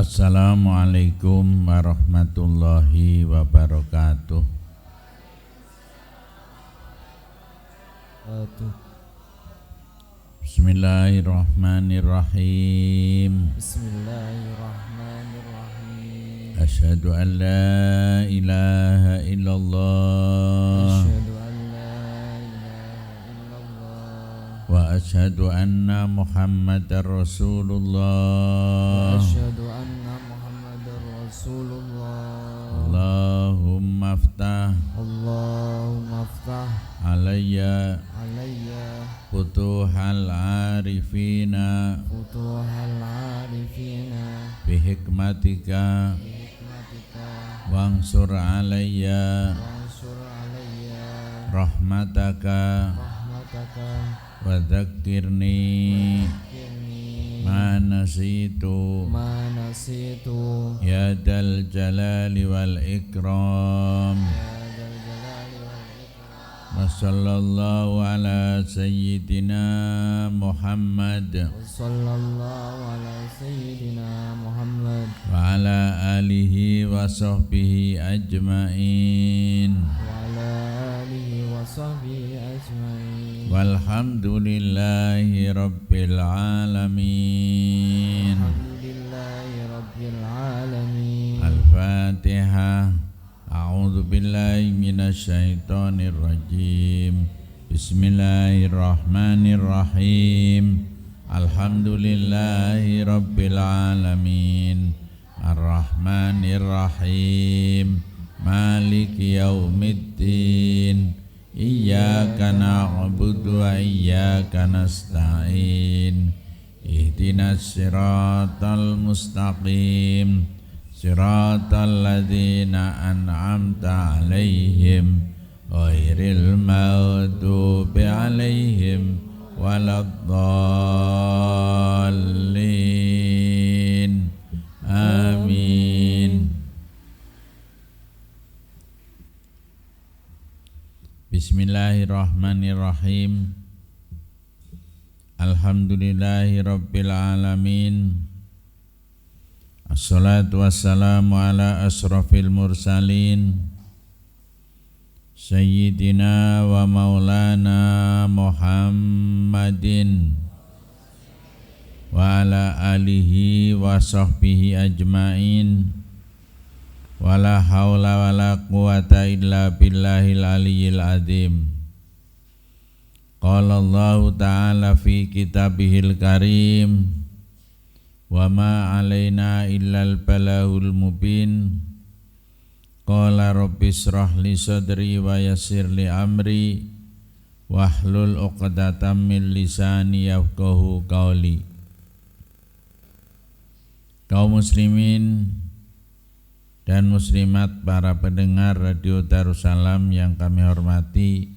Assalamualaikum warahmatullahi wabarakatuh. Bismillahirrahmanirrahim. Bismillahirrahmanirrahim. Asyhadu an la ilaha illallah. Asyhadu an la ilaha illallah. Wa asyhadu anna Muhammadar Rasulullah. Wa asyhadu anna Muhammadar Rasulullah. Allahumma aftah Allahumma aftah alayya alayya futuhal arifina futuhal arifina bihikmatika bihikmatika wansur alayya wansur alayya rahmataka rahmataka wa dzakirni kirni ma nasitu ma nasitu ya dal jalali wal ikram. ya dzal jalali wal ikram. Wa sallallahu ala sayyidina Muhammad Sallallahu ala sayyidina Muhammad wa ala alihi wa sahbihi ajmain. wa ala alihi wa sahbihi ajma'in. Walhamdulillahi rabbil alamin. Alhamdulillahi rabbil alamin. Al-Fatihah. A'udzu billahi minasy syaithanir rajim. Bismillahirrahmanirrahim. Alhamdulillahi rabbil alamin. Ar-Rahmanir Rahim. Maliki yaumiddin. Iyyaka na'budu wa iyyaka nasta'in. Ihdinas siratal mustaqim. Siratal ladzina an'amta 'alaihim ghairil maghdubi 'alaihim waladdallin. Amin. Bismillahirrahmanirrahim. Alhamdulillahi rabbil alamin. Assalatu wassalamu ala asrafil mursalin Sayyidina wa maulana Muhammadin wa ala alihi wa sahbihi ajmain. Wa la hawla wa la quwata illa billahil aliyyil azim. Qala Allahu ta'ala fi kitabihil karim, wa ma alaina illal balahul mubin. Qala rabbi israh li sadri wa yassir li amri wahlul 'uqdatam min lisani yafqahu qawli. Kaum muslimin dan muslimat, para pendengar Radio Darussalam yang kami hormati,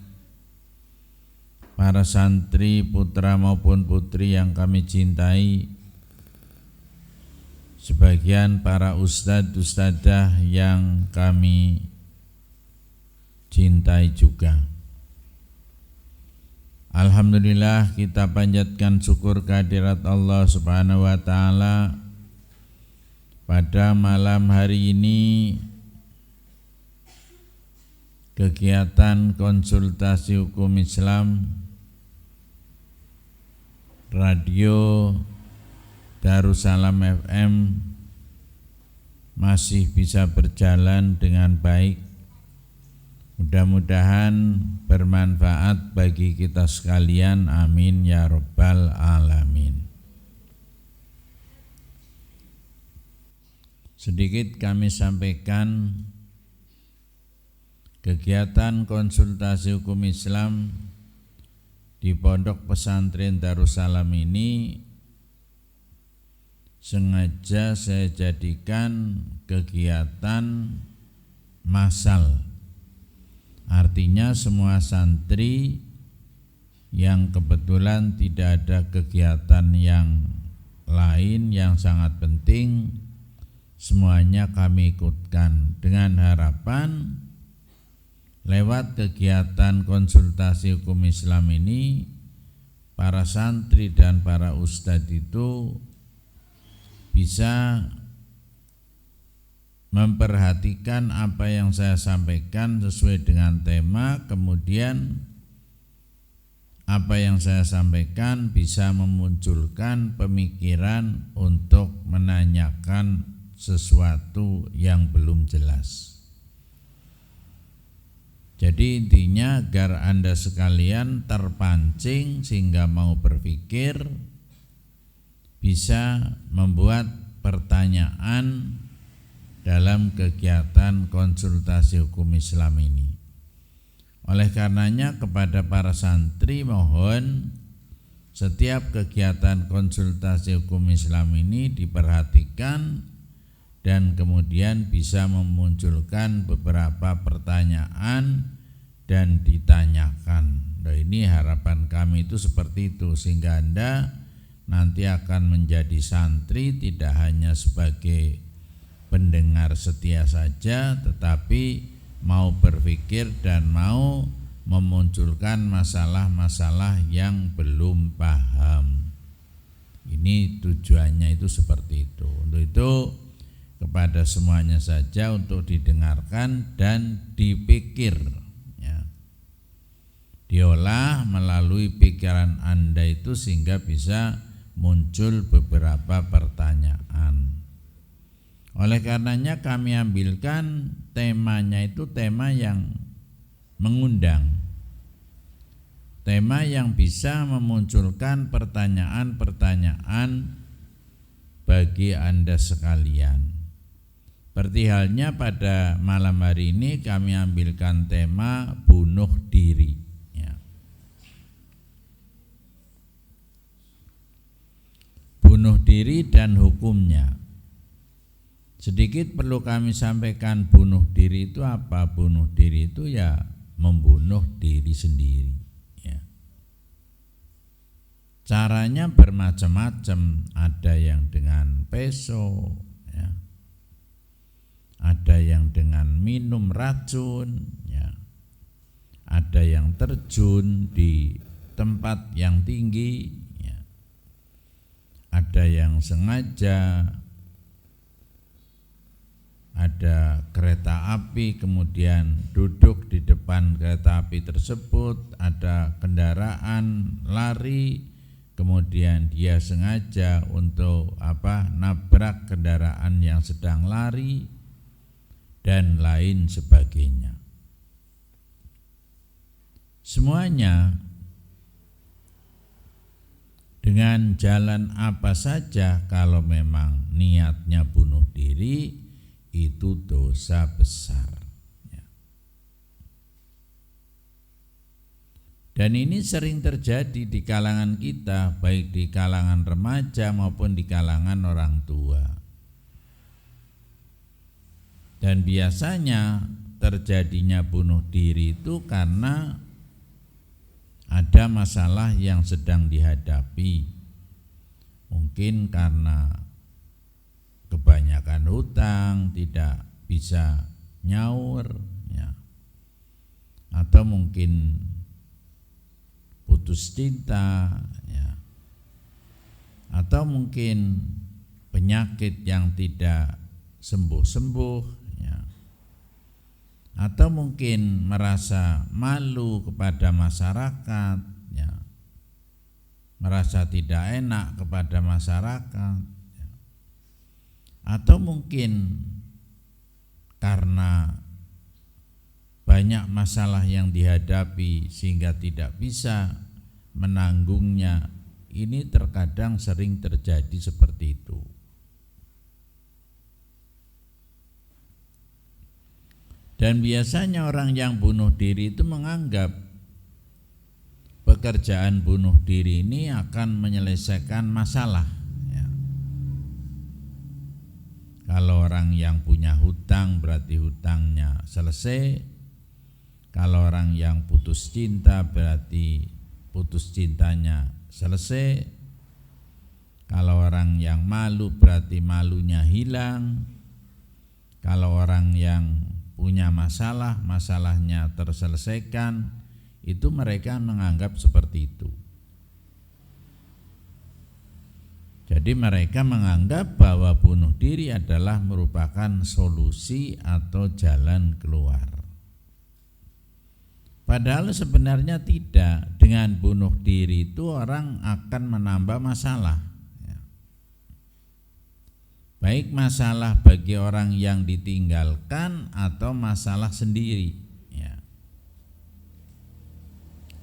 para santri putra maupun putri yang kami cintai, sebagian para ustadz ustadzah yang kami cintai juga. Alhamdulillah, kita panjatkan syukur kehadirat Allah Subhanahu wa ta'ala. Pada malam hari ini kegiatan konsultasi hukum Islam Radio Darussalam FM masih bisa berjalan dengan baik. Mudah-mudahan bermanfaat bagi kita sekalian. Amin ya rabbal alamin. Sedikit kami sampaikan kegiatan konsultasi hukum Islam di Pondok Pesantren Darussalam ini sengaja saya jadikan kegiatan massal. Artinya semua santri yang kebetulan tidak ada kegiatan yang lain yang sangat penting, semuanya kami ikutkan dengan harapan lewat kegiatan konsultasi hukum Islam ini para santri dan para ustadz itu bisa memperhatikan apa yang saya sampaikan sesuai dengan tema, kemudian apa yang saya sampaikan bisa memunculkan pemikiran untuk menanyakan sesuatu yang belum jelas. Jadi intinya agar Anda sekalian terpancing sehingga mau berpikir, bisa membuat pertanyaan dalam kegiatan konsultasi hukum Islam ini. Oleh karenanya kepada para santri mohon setiap kegiatan konsultasi hukum Islam ini diperhatikan dan kemudian bisa memunculkan beberapa pertanyaan dan ditanyakan. Nah, ini harapan kami itu seperti itu, sehingga Anda nanti akan menjadi santri tidak hanya sebagai pendengar setia saja, tetapi mau berpikir dan mau memunculkan masalah-masalah yang belum paham. Ini tujuannya itu seperti itu. Untuk itu kepada semuanya saja untuk didengarkan dan dipikir, ya. Diolah melalui pikiran Anda itu sehingga bisa muncul beberapa pertanyaan. Oleh karenanya kami ambilkan temanya itu tema yang mengundang, tema yang bisa memunculkan pertanyaan-pertanyaan bagi Anda sekalian. Seperti halnya pada malam hari ini kami ambilkan tema bunuh diri, ya. Bunuh diri dan hukumnya. Sedikit perlu kami sampaikan, bunuh diri itu apa? Bunuh diri itu ya membunuh diri sendiri, ya. Caranya bermacam-macam, ada yang dengan peso, ya. Ada yang dengan minum racun, ya. Ada yang terjun di tempat yang tinggi, ya. Ada yang sengaja, ada kereta api kemudian duduk di depan kereta api tersebut, ada kendaraan lari kemudian dia sengaja untuk nabrak kendaraan yang sedang lari dan lain sebagainya. Semuanya dengan jalan apa saja, kalau memang niatnya bunuh diri, itu dosa besar, ya. Dan ini sering terjadi di kalangan kita, baik di kalangan remaja maupun di kalangan orang tua. Dan biasanya terjadinya bunuh diri itu karena ada masalah yang sedang dihadapi. Mungkin karena kebanyakan hutang, tidak bisa nyaur, ya. Atau mungkin putus cinta, ya. Atau mungkin penyakit yang tidak sembuh-sembuh, ya. Atau mungkin merasa malu kepada masyarakat, ya. Merasa tidak enak kepada masyarakat, ya. Atau mungkin karena banyak masalah yang dihadapi sehingga tidak bisa menanggungnya. Ini terkadang sering terjadi seperti itu. Dan biasanya orang yang bunuh diri itu menganggap pekerjaan bunuh diri ini akan menyelesaikan masalah, ya. Kalau orang yang punya hutang berarti hutangnya selesai. Kalau orang yang putus cinta berarti putus cintanya selesai. Kalau orang yang malu berarti malunya hilang. Kalau orang yang punya masalah, masalahnya terselesaikan. Itu mereka menganggap seperti itu. Jadi mereka menganggap bahwa bunuh diri adalah merupakan solusi atau jalan keluar. Padahal sebenarnya tidak. Dengan bunuh diri itu orang akan menambah masalah. Baik masalah bagi orang yang ditinggalkan atau masalah sendiri.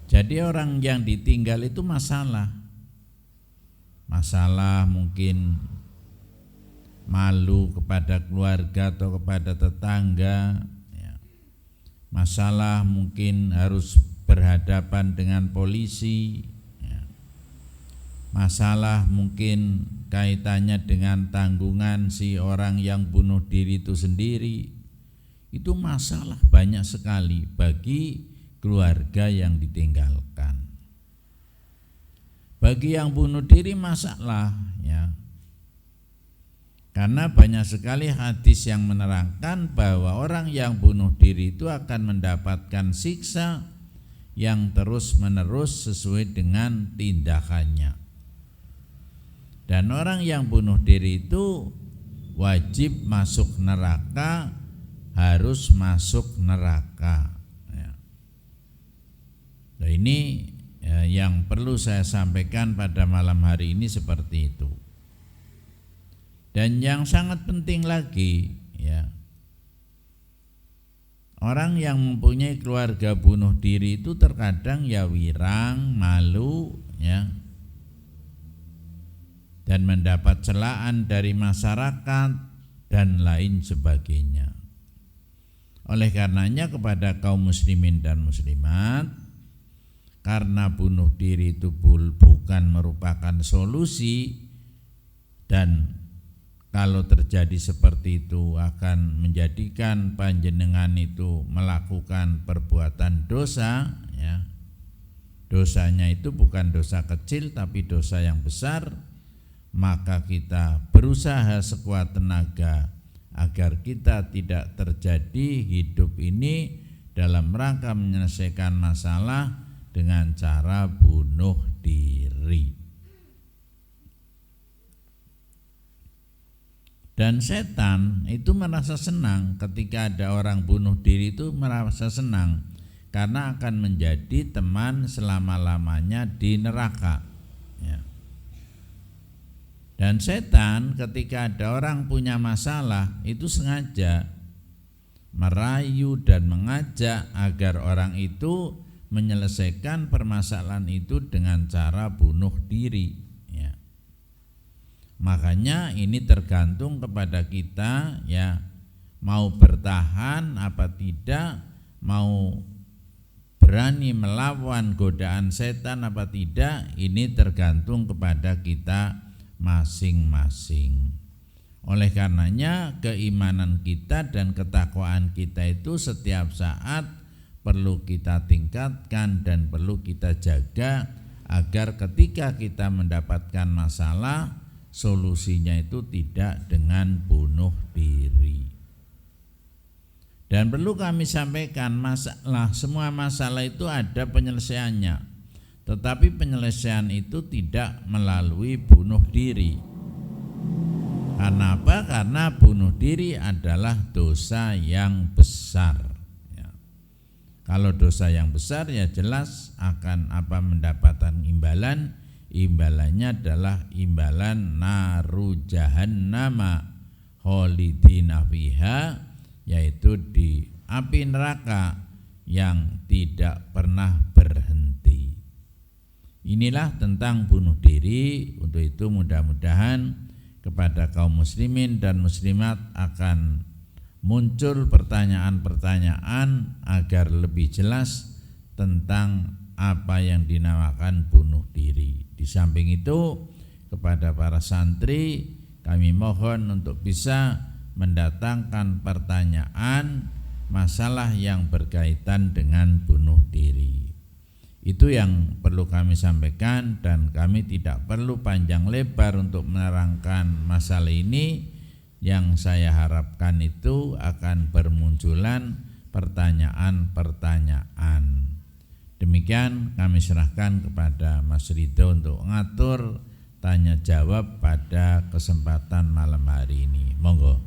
Jadi orang yang ditinggal itu masalah mungkin malu kepada keluarga atau kepada tetangga, masalah mungkin harus berhadapan dengan polisi, masalah mungkin kaitannya dengan tanggungan si orang yang bunuh diri itu sendiri. Itu masalah banyak sekali bagi keluarga yang ditinggalkan. Bagi yang bunuh diri masalah, karena banyak sekali hadis yang menerangkan bahwa orang yang bunuh diri itu akan mendapatkan siksa yang terus-menerus sesuai dengan tindakannya. Dan orang yang bunuh diri itu wajib masuk neraka, harus masuk neraka. Nah, ini yang perlu saya sampaikan pada malam hari ini seperti itu. Dan yang sangat penting lagi, orang yang mempunyai keluarga bunuh diri itu terkadang wirang, malu, dan mendapat celaan dari masyarakat dan lain sebagainya. Oleh karenanya kepada kaum muslimin dan muslimat, karena bunuh diri itu bukan merupakan solusi, dan kalau terjadi seperti itu akan menjadikan panjenengan itu melakukan perbuatan dosa, dosanya itu bukan dosa kecil tapi dosa yang besar, maka kita berusaha sekuat tenaga agar kita tidak terjadi hidup ini dalam rangka menyelesaikan masalah dengan cara bunuh diri. Dan setan itu merasa senang ketika ada orang bunuh diri, itu merasa senang karena akan menjadi teman selama-lamanya di neraka. Dan setan ketika ada orang punya masalah itu sengaja merayu dan mengajak agar orang itu menyelesaikan permasalahan itu dengan cara bunuh diri. Makanya ini tergantung kepada kita, mau bertahan apa tidak, mau berani melawan godaan setan apa tidak, ini tergantung kepada kita masing-masing. Oleh karenanya keimanan kita dan ketakwaan kita itu setiap saat perlu kita tingkatkan dan perlu kita jaga agar ketika kita mendapatkan masalah, solusinya itu tidak dengan bunuh diri. Dan perlu kami sampaikan, semua masalah itu ada penyelesaiannya, tetapi penyelesaian itu tidak melalui bunuh diri. Karena apa? Karena bunuh diri adalah dosa yang besar. Kalau dosa yang besar jelas akan mendapatkan imbalan. Imbalannya adalah imbalan naru jahannama khalidina fiha, yaitu di api neraka yang tidak pernah berhenti. Inilah tentang bunuh diri. Untuk itu mudah-mudahan kepada kaum muslimin dan muslimat akan muncul pertanyaan-pertanyaan agar lebih jelas tentang apa yang dinamakan bunuh diri. Di samping itu kepada para santri kami mohon untuk bisa mendatangkan pertanyaan masalah yang berkaitan dengan bunuh diri. Itu yang perlu kami sampaikan, dan kami tidak perlu panjang lebar untuk menerangkan masalah ini. Yang saya harapkan itu akan bermunculan pertanyaan-pertanyaan. Demikian kami serahkan kepada Mas Ridho untuk mengatur tanya jawab pada kesempatan malam hari ini. Monggo.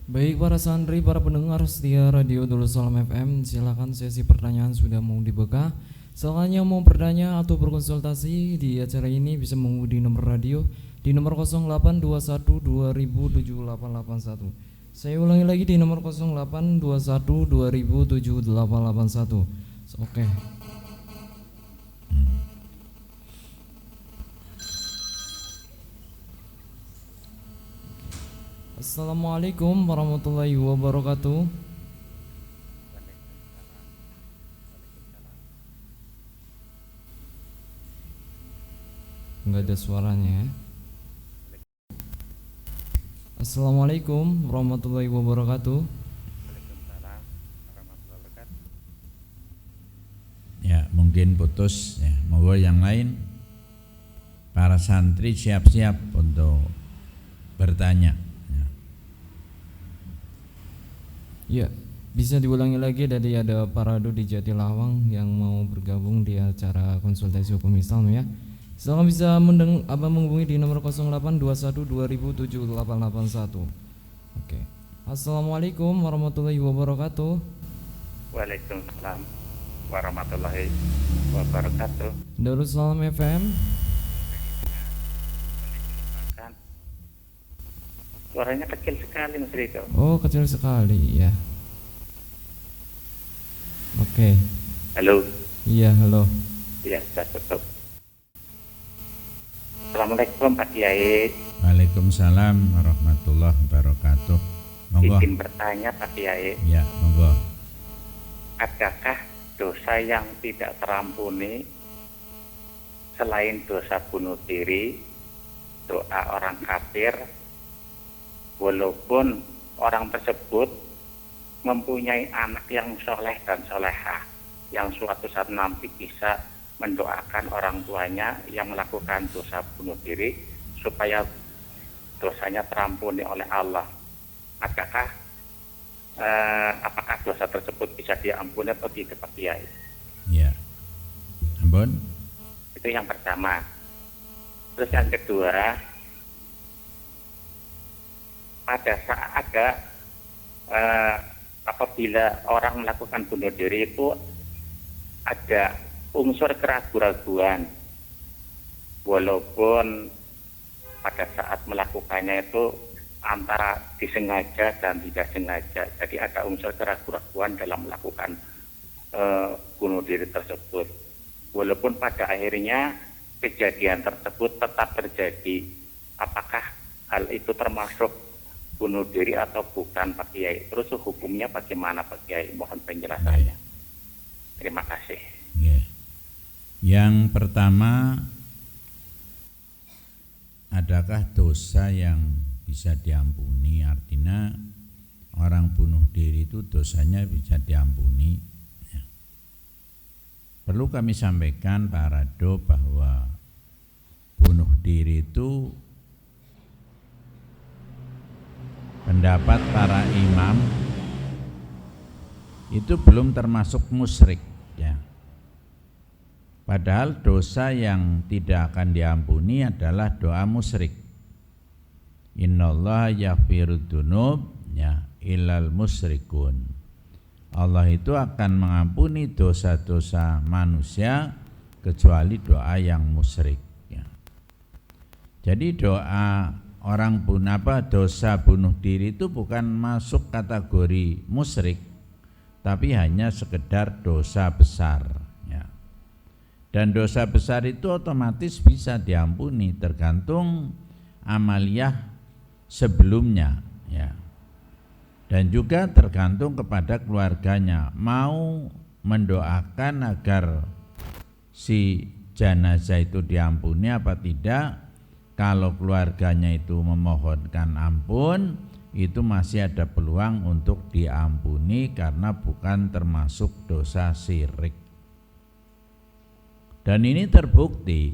Baik para santri, para pendengar setia Radio Darussalam FM, silakan sesi pertanyaan sudah mau dibuka. Selanjutnya mau bertanya atau berkonsultasi di acara ini bisa menghubungi nomor radio di nomor 082120007881. Saya ulangi lagi di nomor 082120007881. Oke. Assalamualaikum warahmatullahi wabarakatuh. Enggak ada suaranya. Assalamualaikum warahmatullahi wabarakatuh. Waalaikumsalam warahmatullahi wabarakatuh. Ya, mungkin putus ya. Monggo yang lain. Para santri siap-siap untuk bertanya. Ya, bisa diulangi lagi, tadi ada Parado di Jatilawang yang mau bergabung di acara konsultasi hukum Islam ya. Silakan bisa menghubungi di nomor 082120007881. Oke. Assalamualaikum warahmatullahi wabarakatuh. Waalaikumsalam warahmatullahi wabarakatuh. Darussalam FM. Suaranya kecil sekali Mas Rito. Oh, kecil sekali ya. Oke. Halo. Iya, halo. Ya, sudah tutup. Assalamualaikum Pak Kiai. Waalaikumsalam warahmatullahi wabarakatuh. Monggo. Izin bertanya Pak Kiai. Ya, monggo. Adakah dosa yang tidak terampuni selain dosa bunuh diri, doa orang kafir, walaupun orang tersebut mempunyai anak yang soleh dan solehah, yang suatu saat nanti bisa mendoakan orang tuanya yang melakukan dosa bunuh diri supaya dosanya terampuni oleh Allah. Adakah apakah dosa tersebut bisa diampuni atau tidak Pak Kiai? Ya. Ampun. Itu yang pertama. Terus yang kedua, pada saat ada apabila orang melakukan bunuh diri itu ada unsur keraguan-raguan, walaupun pada saat melakukannya itu antara disengaja dan tidak sengaja, jadi ada unsur keraguan-raguan dalam melakukan bunuh diri tersebut, walaupun pada akhirnya kejadian tersebut tetap terjadi. Apakah hal itu termasuk bunuh diri atau bukan Pak Kiai? Terus hukumnya bagaimana Pak Kiai? Mohon penjelasannya. Terima kasih. Ya. Yang pertama, adakah dosa yang bisa diampuni? Artinya orang bunuh diri itu dosanya bisa diampuni ya. Perlu kami sampaikan Pak Rado bahwa bunuh diri itu pendapat para imam itu belum termasuk musyrik ya. Padahal dosa yang tidak akan diampuni adalah doa musyrik. Innallaha yaghfirud dzunub ya illal musyrikun. Allah itu akan mengampuni dosa-dosa manusia kecuali doa yang musyrik ya. Jadi doa orang dosa bunuh diri itu bukan masuk kategori musyrik, tapi hanya sekedar dosa besar. Dan dosa besar itu otomatis bisa diampuni tergantung amaliyah sebelumnya ya. Dan juga tergantung kepada keluarganya mau mendoakan agar si jenazah itu diampuni apa tidak. Kalau keluarganya itu memohonkan ampun, itu masih ada peluang untuk diampuni karena bukan termasuk dosa syirik. Dan ini terbukti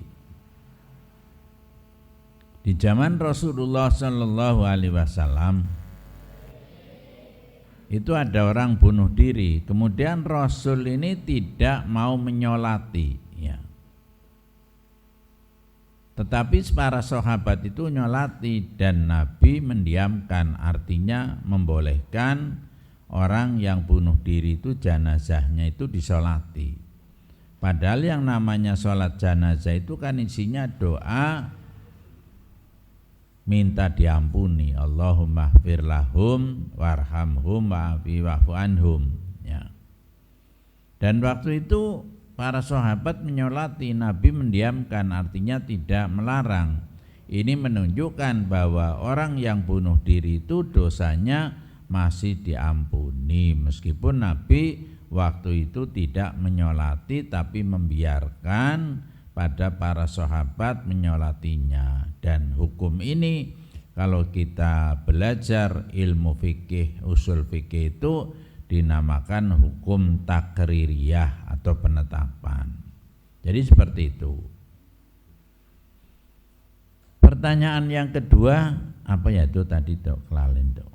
di zaman Rasulullah Shallallahu Alaihi Wasallam itu ada orang bunuh diri, kemudian Rasul ini tidak mau menyolati, ya. Tetapi para sahabat itu nyolati dan Nabi mendiamkan, artinya membolehkan orang yang bunuh diri itu jenazahnya itu disolati. Padahal yang namanya sholat jenazah itu kan isinya doa minta diampuni, Allahumma ighfir lahum warhamhum wa'fu anhum, ya. Dan waktu itu para sahabat menyolati, Nabi mendiamkan, artinya tidak melarang. Ini menunjukkan bahwa orang yang bunuh diri itu dosanya masih diampuni, meskipun Nabi waktu itu tidak menyolati tapi membiarkan pada para sahabat menyolatinya. Dan hukum ini kalau kita belajar ilmu fikih, usul fikih itu dinamakan hukum takririyah atau penetapan. Jadi seperti itu. Pertanyaan yang kedua, apa ya itu tadi Dok Kelalen Dok?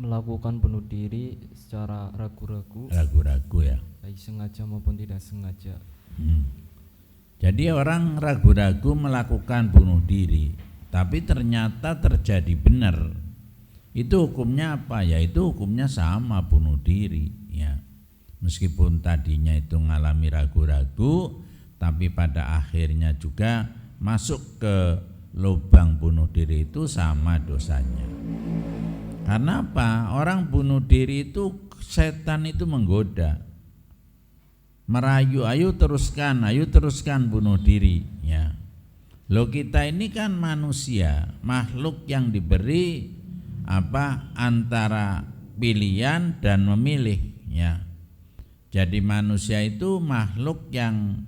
Melakukan bunuh diri secara ragu-ragu. Ragu-ragu ya. Baik sengaja maupun tidak sengaja. Jadi orang ragu-ragu melakukan bunuh diri, tapi ternyata terjadi benar. Itu hukumnya apa? Ya itu hukumnya sama bunuh diri, ya. Meskipun tadinya itu mengalami ragu-ragu, tapi pada akhirnya juga masuk ke lubang bunuh diri, itu sama dosanya. Karena apa? Orang bunuh diri itu setan itu menggoda, merayu, ayo teruskan bunuh diri, ya. Loh kita ini kan manusia, makhluk yang diberi antara pilihan dan memilih, ya. Jadi manusia itu makhluk yang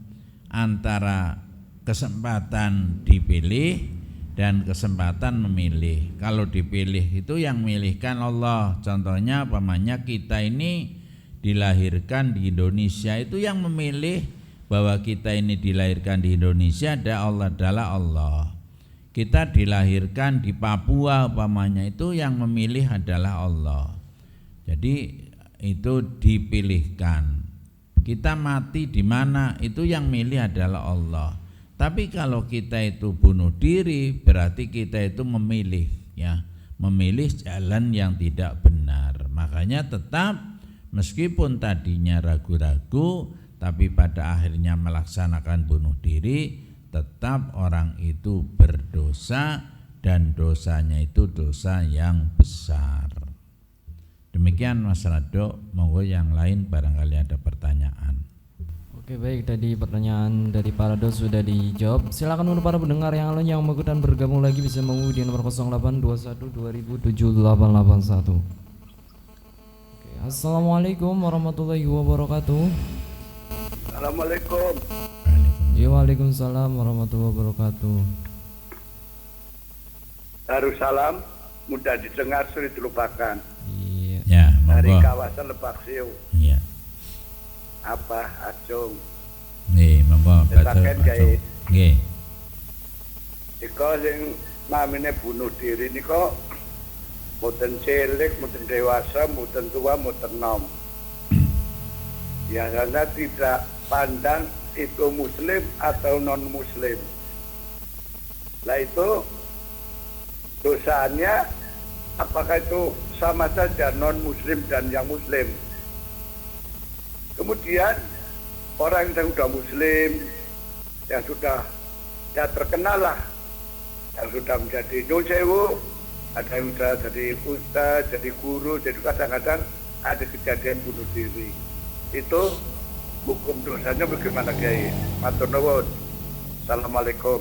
antara kesempatan dipilih dan kesempatan memilih. Kalau dipilih itu yang milihkan Allah. Contohnya pamannya kita ini dilahirkan di Indonesia, itu yang memilih bahwa kita ini dilahirkan di Indonesia adalah Allah. Kita dilahirkan di Papua umpamanya, itu yang memilih adalah Allah. Jadi itu dipilihkan. Kita mati di mana, itu yang milih adalah Allah. Tapi kalau kita itu bunuh diri, berarti kita itu memilih, ya, memilih jalan yang tidak benar. Makanya tetap meskipun tadinya ragu-ragu, tapi pada akhirnya melaksanakan bunuh diri, tetap orang itu berdosa dan dosanya itu dosa yang besar. Demikian Mas Rado, monggo yang lain barangkali ada pertanyaan. Oke baik, tadi pertanyaan dari para dos sudah dijawab. Silakan untuk para pendengar yang lain yang mau ikutan bergabung lagi bisa menghubungi di nomor 0821 2000 7881. Oke, Assalamualaikum warahmatullahi wabarakatuh. Assalamualaikum. Waalaikumsalam warahmatullahi wabarakatuh. Darussalam mudah didengar, sulit dilupakan. Iya. Ya, Dari monggo. kawasan Lebak Siu. Iya. Apa Acung? Nggih, monggo Ditaken gawe. Nggih. Iko sing namine bunuh diri niko mboten cilik, mboten dewasa, mboten tua, mboten nom. Biasanya tidak pandang itu muslim atau non muslim. Lah itu dosanya apakah itu sama saja non muslim dan yang muslim? Kemudian orang yang sudah muslim, yang sudah terkenal lah, yang sudah menjadi nyun sewu, ada yang sudah jadi ustaz, jadi guru, jadi kadang-kadang ada kejadian bunuh diri. Itu hukum dosanya bagaimana Kiai? Matur nuwun. Assalamualaikum.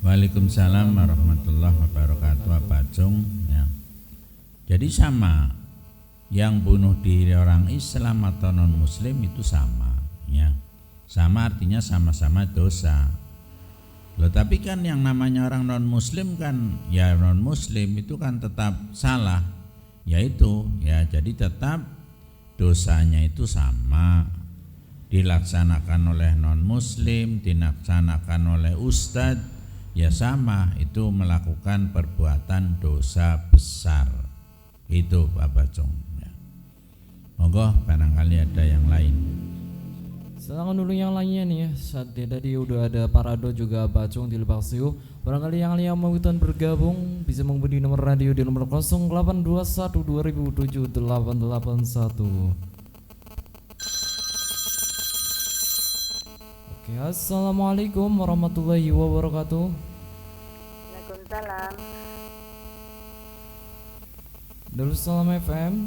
Waalaikumsalam warahmatullahi wabarakatuh. Pak Jung, ya. Jadi sama, yang bunuh diri orang Islam atau non muslim itu sama, ya. Sama artinya sama-sama dosa. Loh tapi kan yang namanya orang non muslim kan, ya non muslim itu kan tetap salah, yaitu ya, jadi tetap dosanya itu sama, dilaksanakan oleh non muslim, dilaksanakan oleh ustadz, ya sama, itu melakukan perbuatan dosa besar. Itu Bapak Jong, ya. Monggo barangkali ada yang lain. Silakan dulu yang lainnya nih ya. Saat tadi udah ada Parado juga Bacung di Lebasiu. Barangkali yang lain yang mau ikutan bergabung bisa menghubungi nomor radio di nomor 0821 2007 881. Oke, assalamualaikum warahmatullahi wabarakatuh. Waalaikumsalam. Darussalam FM.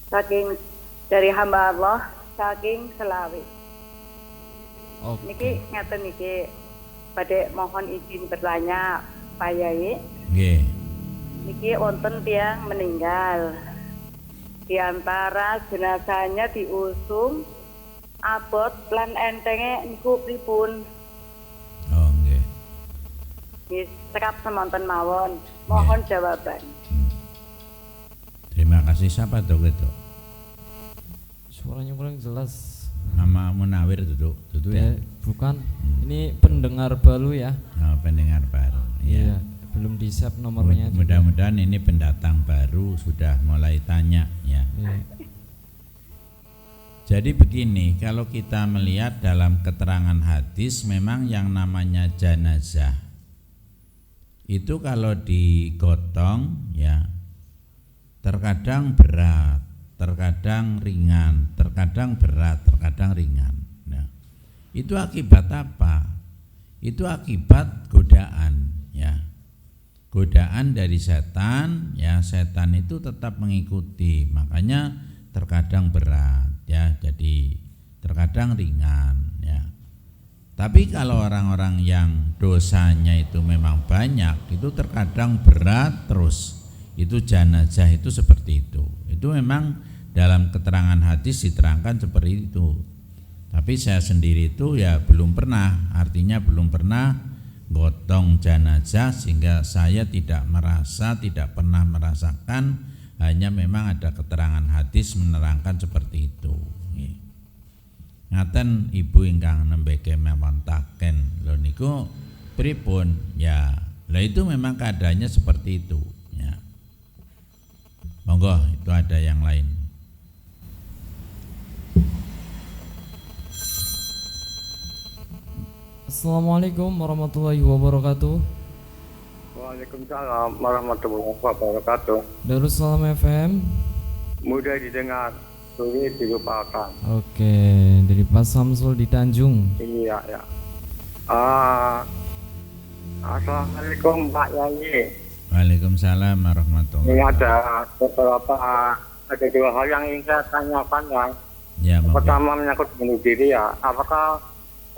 Saking dari hamba Allah, saking Selawi. Oke. Niki ngaten niki, pada mohon izin bertanya Pak Yai. Nggih. Niki wonten tiyang meninggal. Di antara jenazahnya diusung, abot lan entenge niku pripun? Oh nggih. Wis sekap semonten mawon. Mohon jawaban. Terima kasih. Siapa tuh gitu? Suaranya kurang jelas. Nama Munawir itu ya. Bukan. Ini pendengar baru ya. Oh, pendengar baru. Iya. Ya. Belum di save nomornya. Mudah-mudahan ini pendatang baru sudah mulai tanya ya. Iya. Jadi begini, kalau kita melihat dalam keterangan hadis memang yang namanya jenazah itu kalau digotong ya terkadang berat, terkadang ringan, terkadang berat, terkadang ringan. Nah, itu akibat apa? Itu akibat godaan ya. Godaan dari setan ya, setan itu tetap mengikuti, makanya terkadang berat ya, jadi terkadang ringan ya. Tapi kalau orang-orang yang dosanya itu memang banyak, itu terkadang berat terus. Itu jenazah itu seperti itu. Itu memang dalam keterangan hadis diterangkan seperti itu. Tapi saya sendiri itu ya belum pernah, artinya belum pernah gotong jenazah sehingga saya tidak pernah merasakan, hanya memang ada keterangan hadis menerangkan seperti itu. Ngaten ibu ingkang nembe kemontaken lho niku pripun ya. Lah itu memang keadaannya seperti itu ya. Monggo itu ada yang lain. Assalamualaikum warahmatullahi wabarakatuh. Waalaikumsalam warahmatullahi wabarakatuh. Darussalam FM. Mudah didengar, sulit dilupakan. Oke, dari Pak Samsul di Tanjung. Iya ya. Assalamualaikum Pak Yai. Waalaikumsalam warahmatullahi Ini wabarakatuh. ada dua hal yang ingin saya tanyakan ya. Ya, monggo. Pertama menyangkut bunuh diri ya. Apakah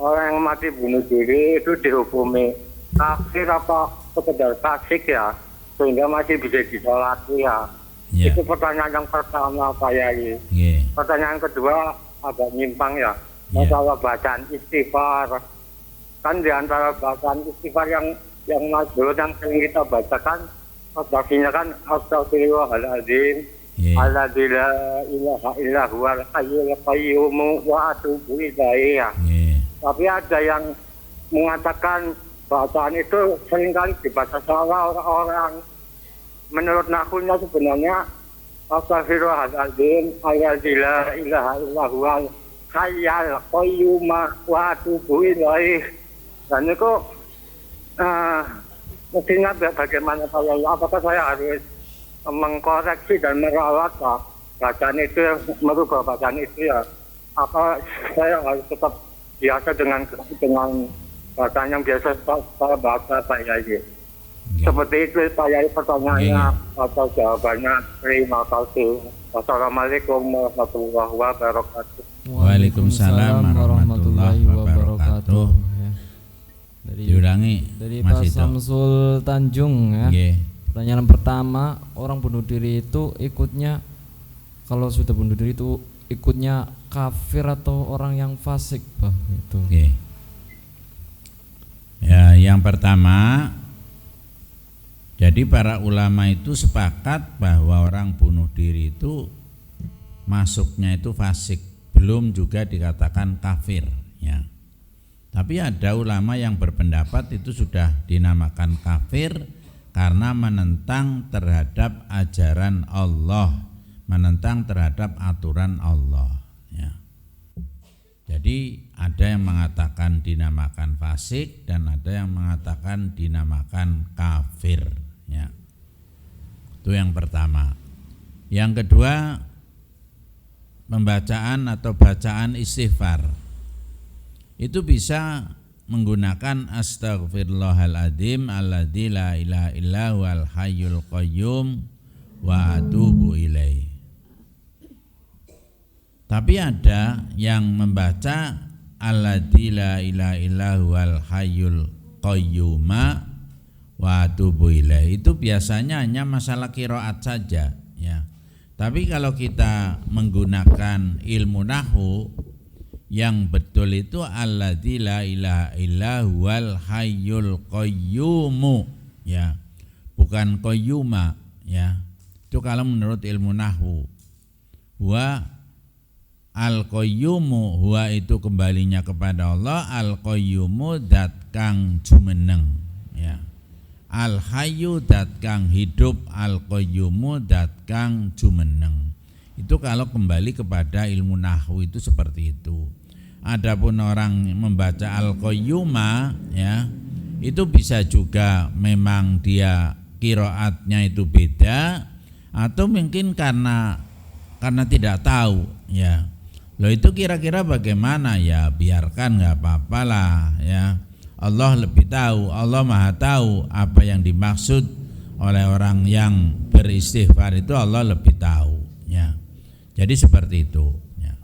orang yang mati bunuh diri itu dihukumi kafir apa sekedar fasik ya, sehingga masih bisa disolati ya? Ya. Itu pertanyaan yang pertama Pak Yai. Nggih. Pertanyaan kedua agak nyimpang ya. Ya. Masalah bacaan istighfar. Kan di antara bacaan istighfar yang masyhur yang sering kita bacakan, artinya kan astagfirullahaladzim, Ya. alladzi la ilaha illa huwal hayyul qayyum wa atubu ilaihi ya. Nggih. Tapi ada yang mengatakan bacaan itu seringkali dibaca salah orang. Menurut nahunya sebenarnya astagfirullahaladzim, alladzi la ilaha illa huwal hayyul qayyum wa atubu ilaihi. Dan itu mestinya bagaimana saya, apakah saya harus mengkoreksi dan merawat bacaan itu, merubah bacaan itu ya? Apa saya harus tetap biasa dengan bacaan yang biasa saya baca Pak Yai? Nggih. Seperti itu Pak Yai pertanyaannya Nggih. atau jawabannya. Terima kasih. Wassalamualaikum warahmatullahi wabarakatuh. Waalaikumsalam warahmatullahi wabarakatuh. Ya. Diulangi Dari Mas Pak Ito. Samsul Tanjung ya. Nggih. Pertanyaan pertama, orang bunuh diri itu ikutnya, kalau sudah bunuh diri itu ikutnya kafir atau orang yang fasik, Bah, itu. Oke. Ya, yang pertama, jadi para ulama itu sepakat bahwa orang bunuh diri itu masuknya itu fasik, belum juga dikatakan kafir ya. Tapi ada ulama yang berpendapat itu sudah dinamakan kafir karena menentang terhadap ajaran Allah, menentang terhadap aturan Allah ya. Jadi ada yang mengatakan dinamakan fasik dan ada yang mengatakan dinamakan kafir, ya. Itu yang pertama. Yang kedua, pembacaan atau bacaan istighfar. Itu bisa menggunakan astaghfirullahaladzim alladzi la ilaha illa huwal hayyul qayyum wa atubu ilaih. Tapi ada yang membaca alladzi la ilaha illa huwal hayyul qayyum wa atubu ilaih. Itu biasanya hanya masalah qiraat saja, ya. Tapi kalau kita menggunakan ilmu nahwu, yang betul itu alladzi la ilaha illa huwal hayyul qayyum, ya. Bukan qayyuma, ya. Itu kalau menurut ilmu nahwu. Wa al-qayyumu, huwa itu kembalinya kepada Allah, al-qayyumu dat kang jumeneng, ya. Al-hayyu dat kang hidup, al-qayyumu dat kang jumeneng. Itu kalau kembali kepada ilmu nahwu itu seperti itu. Adapun orang membaca al-qayyuma, ya, itu bisa juga memang dia qiraatnya itu beda, atau mungkin karena tidak tahu, ya. Loh itu kira-kira bagaimana? Ya biarkan, nggak apa-apalah, ya. Allah lebih tahu, Allah Maha tahu apa yang dimaksud oleh orang yang beristighfar itu, Allah lebih tahu, ya. Jadi seperti itu, ya.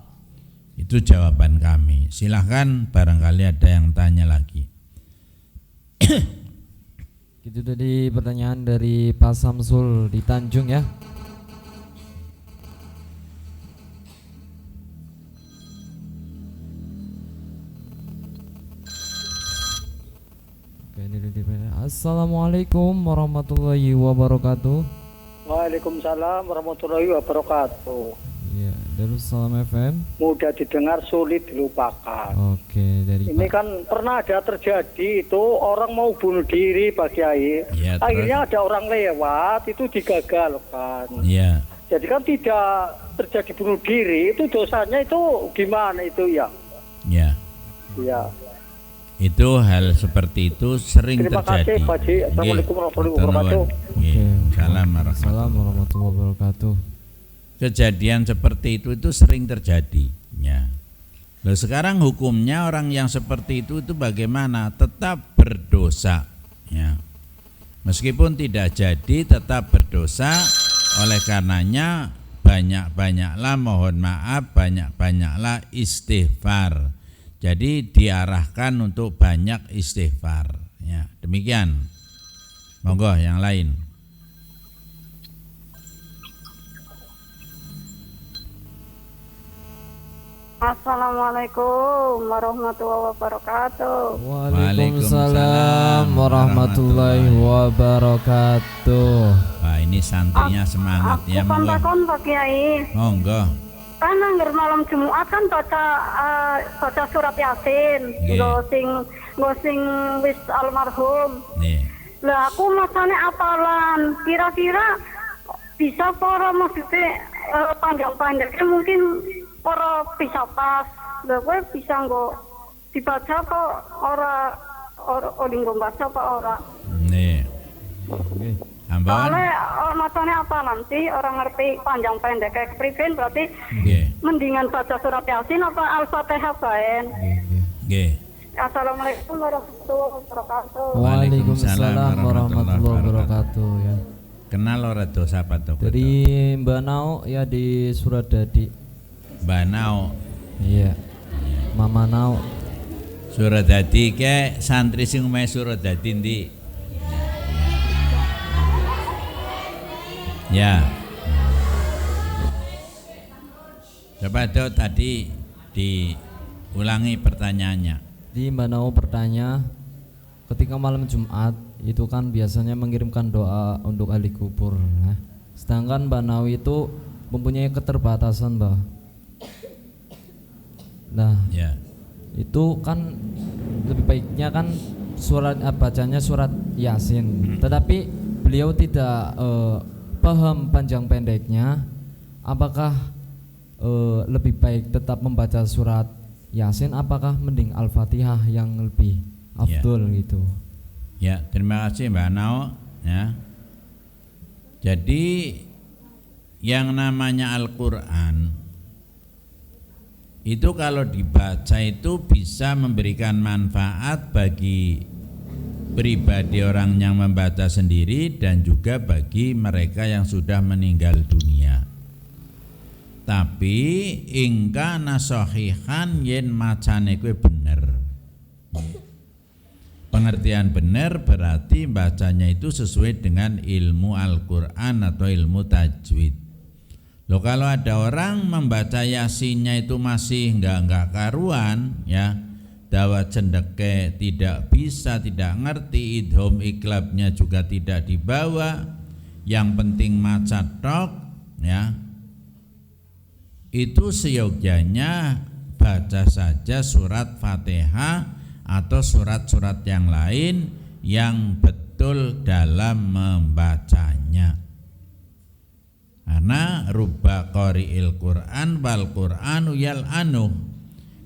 Itu jawaban kami. Silahkan barangkali ada yang tanya lagi. Itu tadi pertanyaan dari Pak Samsul di Tanjung, ya. Assalamualaikum warahmatullahi wabarakatuh. Waalaikumsalam warahmatullahi wabarakatuh. Iya, Darussalam FM. Mudah didengar, sulit dilupakan. Oke, dari ini kan pernah ada terjadi itu orang mau bunuh diri Pak Kiai. Ya, akhirnya ada orang lewat itu digagalkan. Iya. Jadi kan tidak terjadi bunuh diri, itu dosanya itu gimana itu ya? Ya. Iya. Itu hal seperti itu sering Terima terjadi. kasih Pak Ji. Assalamualaikum warahmatullahi wabarakatuh. Assalamualaikum warahmatullahi wabarakatuh. Kejadian seperti itu sering terjadi, ya. Lalu sekarang hukumnya orang yang seperti itu bagaimana? Tetap berdosa, ya. Meskipun tidak jadi tetap berdosa. Oleh karenanya banyak-banyaklah mohon maaf, banyak-banyaklah istighfar. Jadi diarahkan untuk banyak istighfar, ya. Demikian. Monggo yang lain. Assalamualaikum warahmatullahi wabarakatuh. Waalaikumsalam warahmatullahi wabarakatuh. Wah, ini santrinya semangat, ya. Monggo. Kon Pak Kiai. Monggo. Kan anggar malam Jumat kan baca surat Yasin, nggo sing wis almarhum. Nih. Lah aku masane apalan, kira-kira bisa para maksudnya panjang-panjangnya mungkin para bisa pas. Lah kowe bisa nggo dibaca kok ora nggo baca apa ora. Nih. Ambon. Soalnya macamnya apa nanti orang ngerti panjang pendek kayak priven berarti mendingan baca surat Yasin apa Al-Fatihah baen. Assalamualaikum warahmatullahi wabarakatuh. Waalaikumsalam warahmatullahi wabarakatuh, ya. Kenal ora dosa apa to? Dari Mbak Nao, ya, di Suradadi. Mbak Nao. Iya. Mama Nao. Suradadi ke santri sing omahe Suradadi ndi? Ya. Coba dong tadi diulangi pertanyaannya. Di Mbak Nao bertanya, ketika malam Jumat itu kan biasanya mengirimkan doa untuk ahli kubur. Nah, sedangkan Mbak Nao itu mempunyai keterbatasan, Mbak. Nah, ya. Itu kan lebih baiknya kan bacanya surat Yasin. Tetapi beliau tidak paham panjang pendeknya. Apakah lebih baik tetap membaca surat Yasin, apakah mending Al-Fatihah yang lebih afdol gitu? Ya, terima kasih Mbak Nao ya. Jadi yang namanya Al-Qur'an itu kalau dibaca itu bisa memberikan manfaat bagi pribadi orang yang membaca sendiri dan juga bagi mereka yang sudah meninggal dunia. Tapi ingka nasohihan yen macane kuwi bener. Pengertian benar berarti bacanya itu sesuai dengan ilmu Al-Qur'an atau ilmu tajwid. Loh, kalau ada orang membaca Yasinnya itu masih enggak karuan ya, dawa cendeke tidak bisa, tidak ngerti, idhom iklabnya juga tidak dibawa, yang penting maca tok ya, itu seyogyanya baca saja surat Fatihah atau surat-surat yang lain yang betul dalam membacanya. Karena rubba qari'il Qur'an wal Qur'anu yal'anu.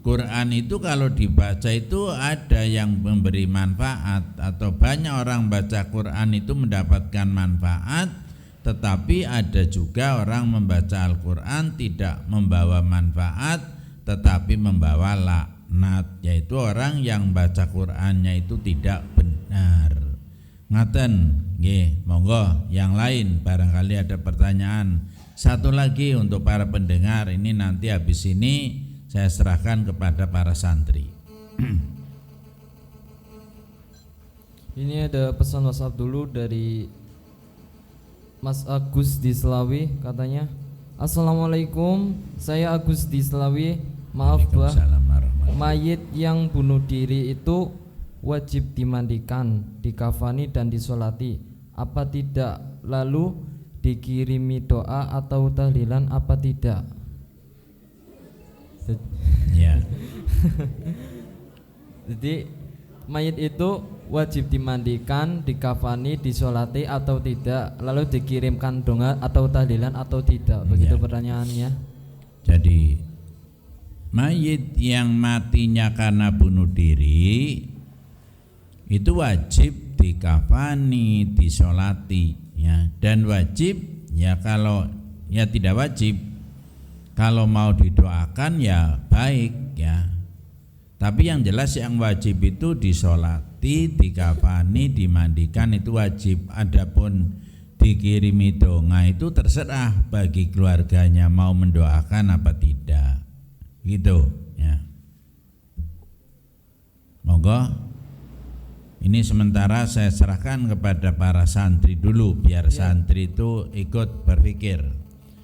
Quran itu kalau dibaca itu ada yang memberi manfaat, atau banyak orang baca Quran itu mendapatkan manfaat, tetapi ada juga orang membaca Al-Quran tidak membawa manfaat tetapi membawa laknat, yaitu orang yang baca Qurannya itu tidak benar. Ngaten nggih, monggo yang lain barangkali ada pertanyaan. Satu lagi untuk para pendengar, ini nanti habis ini saya serahkan kepada para santri. Ini ada pesan WhatsApp dulu dari Mas Agus di Selawi, katanya, Assalamualaikum, saya Agus di Selawi. Maaf Bah, mayit yang bunuh diri itu wajib dimandikan, dikafani dan disolati, apa tidak? Lalu dikirimi doa atau tahlilan apa tidak? Ya. Jadi mayit itu wajib dimandikan, dikafani, disolati atau tidak? Lalu dikirimkan doa atau tahlilan atau tidak? Begitu ya. Pertanyaannya. Jadi mayit yang matinya karena bunuh diri itu wajib dikafani, disolati ya, dan wajib ya, kalau ya tidak wajib, kalau mau didoakan ya baik ya. Tapi yang jelas yang wajib itu disolati, dikafani, dimandikan itu wajib. Adapun dikirimi doa itu terserah bagi keluarganya mau mendoakan apa tidak, gitu ya. Monggo. Ini sementara saya serahkan kepada para santri dulu, biar santri itu ikut berpikir.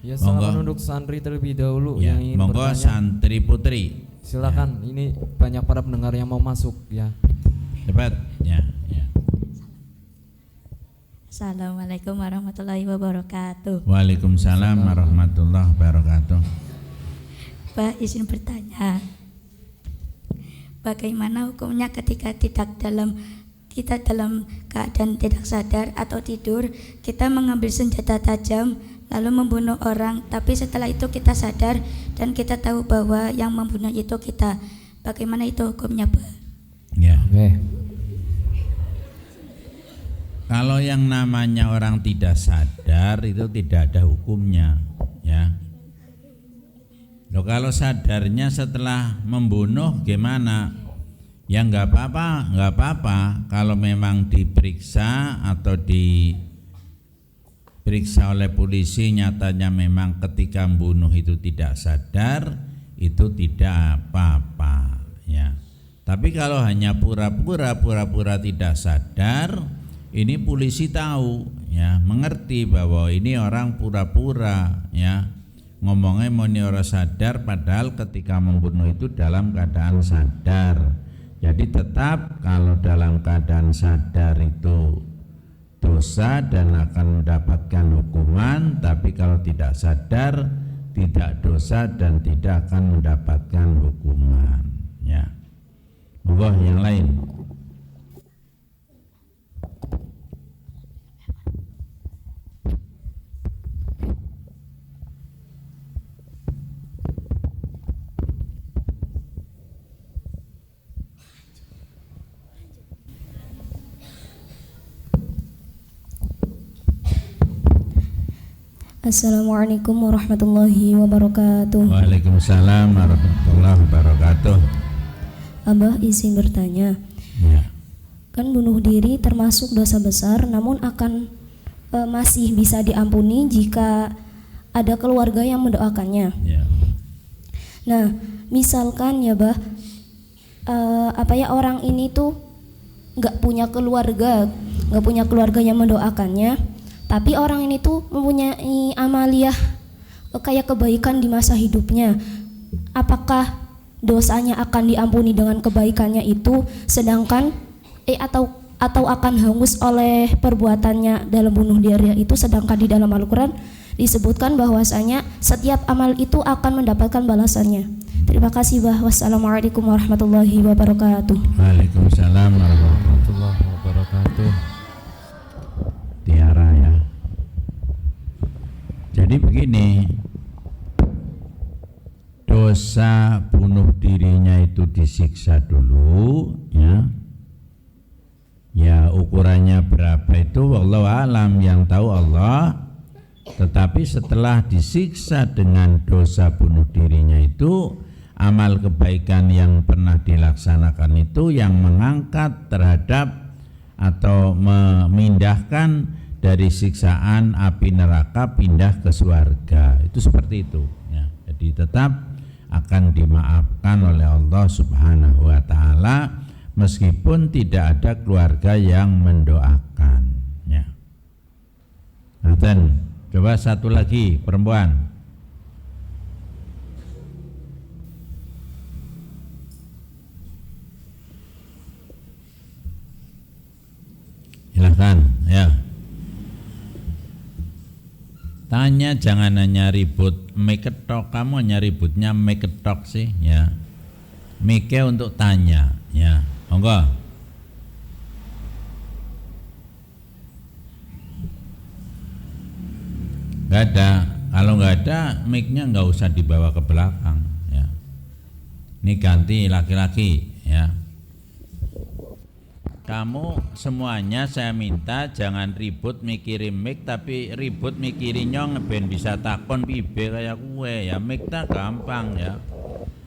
Ya, silakan untuk santri terlebih dahulu ya, yang ingin monggo bertanya. Santri putri. Silakan, ya. Ini banyak para pendengar yang mau masuk ya. Cepat ya. Assalamualaikum warahmatullahi wabarakatuh. Waalaikumsalam warahmatullahi wabarakatuh. Pak, izin bertanya, bagaimana hukumnya ketika kita dalam keadaan tidak sadar atau tidur, kita mengambil senjata tajam lalu membunuh orang, tapi setelah itu kita sadar dan kita tahu bahwa yang membunuh itu kita. Bagaimana itu hukumnya, Pak? Ya. Oke. Kalau yang namanya orang tidak sadar itu tidak ada hukumnya, ya. Loh, kalau sadarnya setelah membunuh gimana? Ya nggak apa-apa kalau memang diperiksa atau diperiksa oleh polisi nyatanya memang ketika membunuh itu tidak sadar, itu tidak apa-apa ya. Tapi kalau hanya pura-pura tidak sadar, ini polisi tahu ya, mengerti bahwa ini orang pura-pura ya, ngomongnya mau orang sadar padahal ketika membunuh itu dalam keadaan sadar. Jadi tetap kalau dalam keadaan sadar itu dosa dan akan mendapatkan hukuman, tapi kalau tidak sadar tidak dosa dan tidak akan mendapatkan hukuman ya. Monggo yang lain. Assalamualaikum warahmatullahi wabarakatuh. Waalaikumsalam warahmatullahi wabarakatuh. Abah izin bertanya. Ya. Kan bunuh diri termasuk dosa besar, namun akan masih bisa diampuni jika ada keluarga yang mendoakannya. Ya. Nah, misalkan ya Bah, orang ini tuh nggak punya keluarga yang mendoakannya, tapi orang ini tuh mempunyai amaliyah kayak kebaikan di masa hidupnya. Apakah dosanya akan diampuni dengan kebaikannya itu, sedangkan atau akan hangus oleh perbuatannya dalam bunuh diri itu, sedangkan di dalam Al-Quran disebutkan bahwasanya setiap amal itu akan mendapatkan balasannya. Terima kasih Bah. Wassalamualaikum warahmatullahi wabarakatuh. Waalaikumsalam warahmatullahi wabarakatuh. Tiara ya. Jadi begini, dosa bunuh dirinya itu disiksa dulu, ya. Ya ukurannya berapa itu wallahu alam, yang tahu Allah. Tetapi setelah disiksa dengan dosa bunuh dirinya itu, amal kebaikan yang pernah dilaksanakan itu yang mengangkat terhadap atau memindahkan dari siksaan api neraka pindah ke surga. Itu seperti itu ya. Jadi tetap akan dimaafkan oleh Allah Subhanahu wa taala meskipun tidak ada keluarga yang mendoakan ya. Nah, coba satu lagi perempuan. Silakan ya. Tanya, jangan hanya ribut mic ketok. Kamu hanya ributnya mic ketok sih ya. Mic untuk tanya ya. Monggo. Gak ada. Kalau nggak ada, mic-nya nggak usah dibawa ke belakang ya. Ini ganti laki-laki ya. Kamu semuanya saya minta jangan ribut mikirin mic, tapi ribut mikirin nyong ben bisa takon pibe kayak kue ya. Mic tak gampang ya.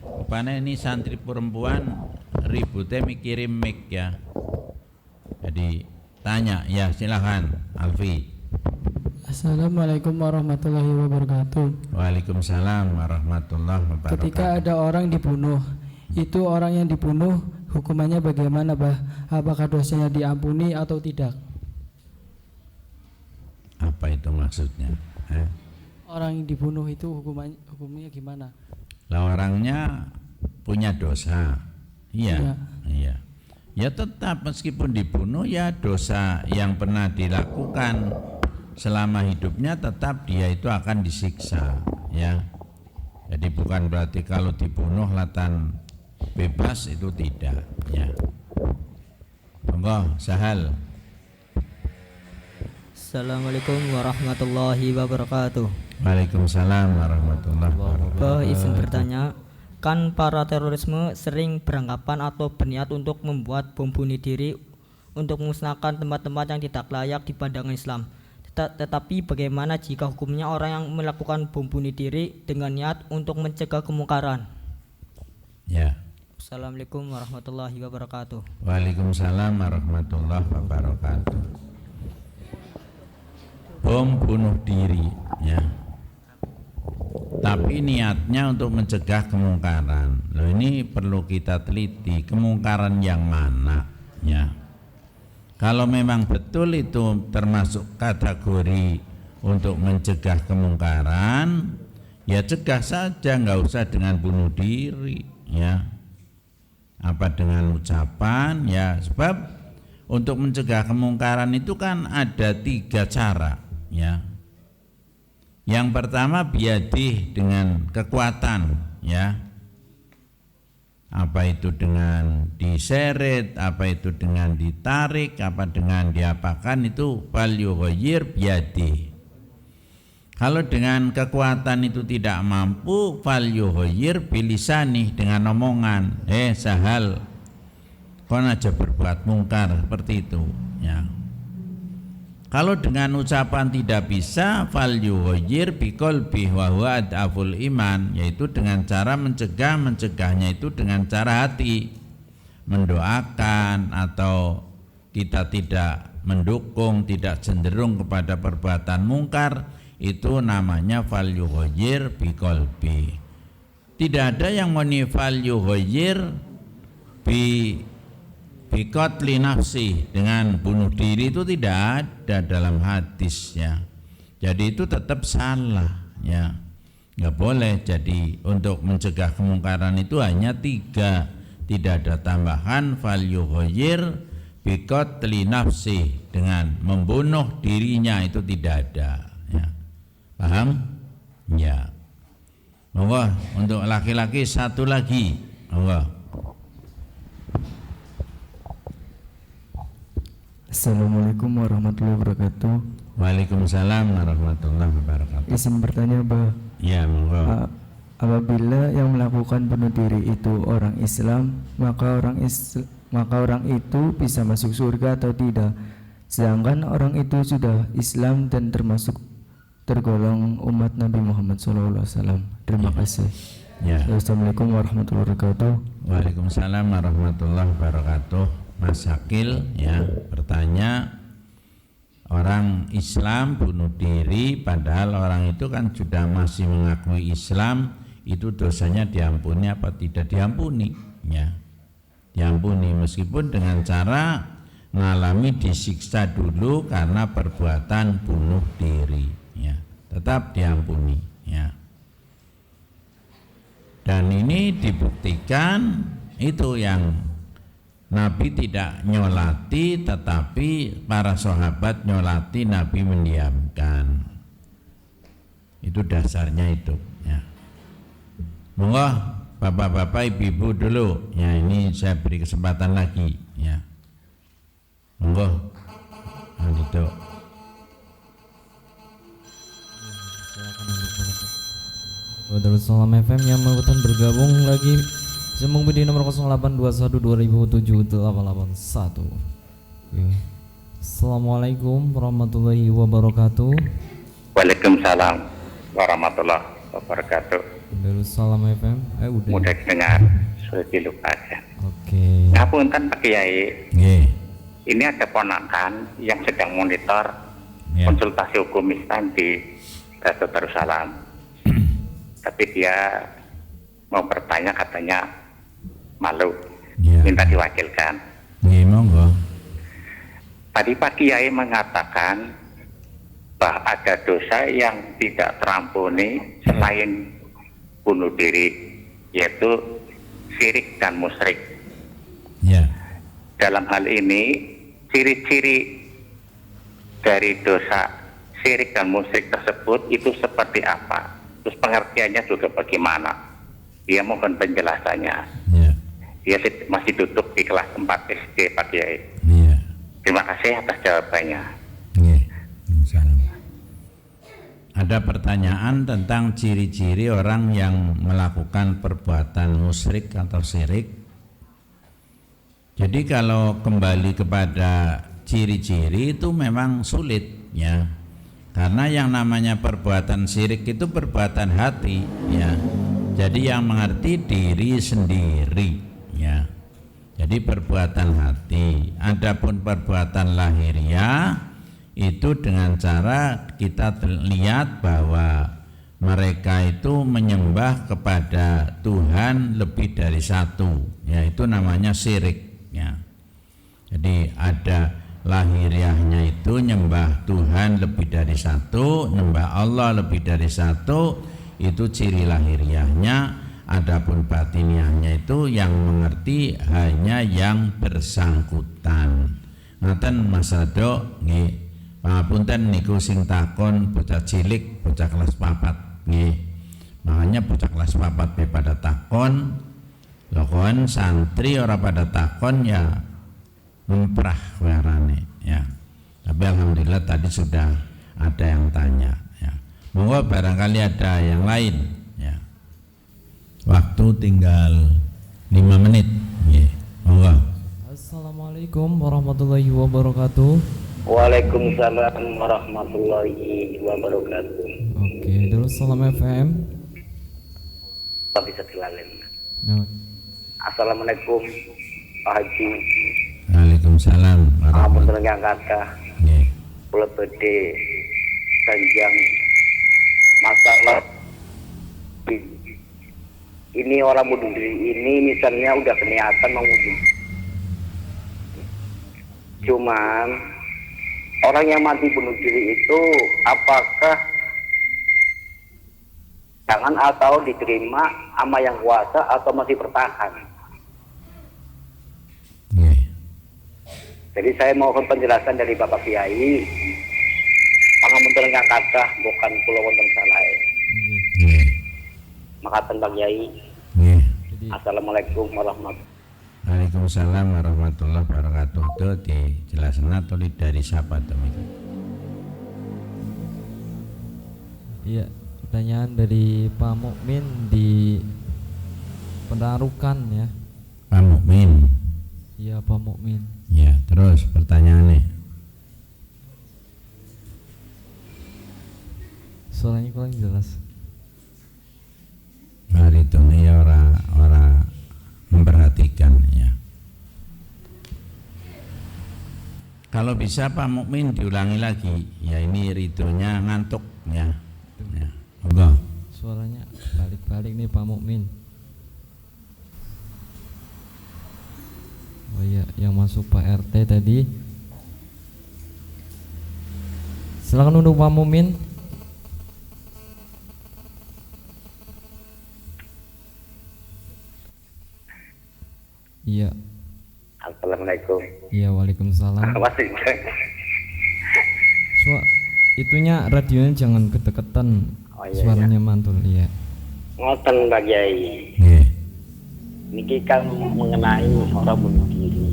Rupanya ini santri perempuan ributnya mikirin mic ya. Jadi tanya ya, silakan Alfi. Assalamualaikum warahmatullahi wabarakatuh. Waalaikumsalam warahmatullahi wabarakatuh. Ketika ada orang dibunuh, itu orang yang dibunuh hukumannya bagaimana Bah? Apakah dosanya diampuni atau tidak? Apa itu maksudnya? Orang yang dibunuh itu hukumnya gimana? Lah orangnya punya dosa. Iya. Iya. Ya tetap meskipun dibunuh ya dosa yang pernah dilakukan selama hidupnya tetap dia itu akan disiksa ya. Jadi bukan berarti kalau dibunuh latan bebas, itu tidak ya. Monggo Sahal. Assalamualaikum warahmatullahi wabarakatuh. Waalaikumsalam warahmatullahi wabarakatuh. Izin bertanya, kan para terorisme sering beranggapan atau berniat untuk membuat bom bunuh diri untuk memusnahkan tempat-tempat yang tidak layak di pandangan Islam. Tetapi bagaimana jika hukumnya orang yang melakukan bom bunuh diri dengan niat untuk mencegah kemungkaran? Ya. Assalamualaikum warahmatullahi wabarakatuh. Waalaikumsalam warahmatullahi wabarakatuh. Bom bunuh diri ya. Tapi niatnya untuk mencegah kemungkaran. Loh, ini perlu kita teliti, kemungkaran yang mana ya. Kalau memang betul itu termasuk kategori untuk mencegah kemungkaran, ya cegah saja, nggak usah dengan bunuh diri ya. Apa dengan ucapan ya, sebab untuk mencegah kemungkaran itu kan ada 3 cara ya. Yang pertama biadih, dengan kekuatan ya. Apa itu dengan diseret, apa itu dengan ditarik, apa dengan diapakan, itu fal yughayyir biyadih. Kalau dengan kekuatan itu tidak mampu, fal yughayyir bilisanih, dengan omongan. Sahal, kon aja berbuat mungkar, seperti itu ya. Kalau dengan ucapan tidak bisa, fal yughayir biqalbi wa huwa adaful iman, yaitu dengan cara mencegahnya itu dengan cara hati, mendoakan atau kita tidak mendukung, tidak cenderung kepada perbuatan mungkar, itu namanya fal yughayir biqalbi. Tidak ada yang muni fal yughayir biqatli nafsi, dengan bunuh diri, itu tidak ada dalam hadisnya. Jadi itu tetap salah ya, nggak boleh. Jadi untuk mencegah kemungkaran itu hanya 3, tidak ada tambahan fal yughayir biqatli nafsi, dengan membunuh dirinya itu tidak ada ya. Paham? Ya. Monggo untuk laki-laki satu lagi. Monggo. Assalamualaikum warahmatullahi wabarakatuh. Waalaikumsalam warahmatullahi wabarakatuh. Izin bertanya, Bah. Ya, monggo. Apabila yang melakukan bunuh diri itu orang Islam, maka orang itu bisa masuk surga atau tidak? Sedangkan orang itu sudah Islam dan tergolong umat Nabi Muhammad SAW. Terima kasih. Ya. Assalamualaikum warahmatullahi wabarakatuh. Waalaikumsalam warahmatullahi wabarakatuh. Mas Akil ya bertanya, orang Islam bunuh diri padahal orang itu kan sudah masih mengakui Islam, itu dosanya diampuni apa tidak diampuni? Ya, diampuni meskipun dengan cara mengalami disiksa dulu karena perbuatan bunuh diri ya, tetap diampuni ya. Dan ini dibuktikan itu yang Nabi tidak nyolati, tetapi para sahabat nyolati, Nabi mendiamkan. Itu dasarnya itu ya. Monggo bapak-bapak ibu-ibu dulu ya, ini saya beri kesempatan lagi ya. Monggo itu. Darussalam FM yang mau bergabung lagi Sambung di nomor 0821-2007-881. Assalamualaikum warahmatullahi wabarakatuh. Waalaikumsalam warahmatullahi wabarakatuh. Darussalam FM. Udah. Mudah dengar, sudah dilupa aja. Oke. Ngapunten Pak Kiai. Ini ada ponakan yang sedang monitor konsultasi hukum Islam di Darussalam. Tapi dia mau bertanya, katanya malu, minta diwakilkan. Monggo. Tadi Pak Kiai mengatakan bahwa ada dosa yang tidak terampuni selain bunuh diri, yaitu syirik dan musyrik. Ya. Dalam hal ini, ciri-ciri dari dosa syirik dan musyrik tersebut itu seperti apa? Terus pengertiannya juga bagaimana? Dia mohon penjelasannya. Ya. Dia masih duduk di kelas 4 SD Pak Kiai. Ya. Terima kasih atas jawabannya. Ada pertanyaan tentang ciri-ciri orang yang melakukan perbuatan musyrik atau syirik. Jadi kalau kembali kepada ciri-ciri itu memang sulit ya. Karena yang namanya perbuatan syirik itu perbuatan hati ya. Jadi yang mengerti diri sendiri ya. Jadi perbuatan hati. Adapun perbuatan lahiriah itu dengan cara kita lihat bahwa mereka itu menyembah kepada Tuhan lebih dari satu, yaitu namanya syirik ya. Jadi ada lahiriahnya itu nyembah Tuhan lebih dari satu, nyembah Allah lebih dari satu, itu ciri lahiriahnya. Adapun batiniahnya itu yang mengerti hanya yang bersangkutan. Ngaten Mas Rado nggih. Pangapunten niku sing takon bocah cilik, bocah kelas 4 nggih. Makanya bocah kelas 4 pada takon, lho kon santri ora pada takon ya memprah warane ya. Tapi alhamdulillah tadi sudah ada yang tanya ya. Monggo barangkali ada yang lain. Waktu tinggal 5 menit. Monggo. Assalamualaikum warahmatullahi wabarakatuh. Waalaikumsalam warahmatullahi wabarakatuh. Oke, dulu Salam FM. Pak bisa dilalem. Ya. Assalamualaikum Pak Haji. Waalaikumsalam warahmatullahi Ampun kata. Nggih. Kula badhe panjang masalah ini orang bunuh diri ini misalnya udah kelihatan mau bunuh. Cuman orang yang mati bunuh diri itu apakah jangan atau diterima sama yang kuasa atau masih bertahan? Jadi saya mohon penjelasan dari Bapak Kiai. Pangapunten ingkang kathah bukan kula wonten salah. Makaten Pak Kiai. Assalamualaikum warahmatullahi wabarakatuh. Waalaikumsalam warahmatullahi wabarakatuh. Itu dijelaskan atau dari siapa demikian? Iya, pertanyaan dari Pak Mukmin di Pendarukan ya. Pak Mukmin. Iya, Pak Mukmin. Ya, terus pertanyaannya. Suaranya kurang jelas. Mari itu nih orang memperhatikan ya. Kalau bisa Pak Mukmin diulangi lagi. Ya ini ridhonya ngantuk ya. Ya. Monggo. Suaranya balik-balik nih Pak Mukmin. Oh iya, yang masuk Pak RT tadi. Silakan untuk Pak Mukmin. Iya. Assalamualaikum. Iya, waalaikumsalam. Masih. Itunya radionya jangan kedeketan. Oh, iya, suaranya mantul, iya. Ngoten Pak Kiai. Niki kan mengenai orang bunuh diri.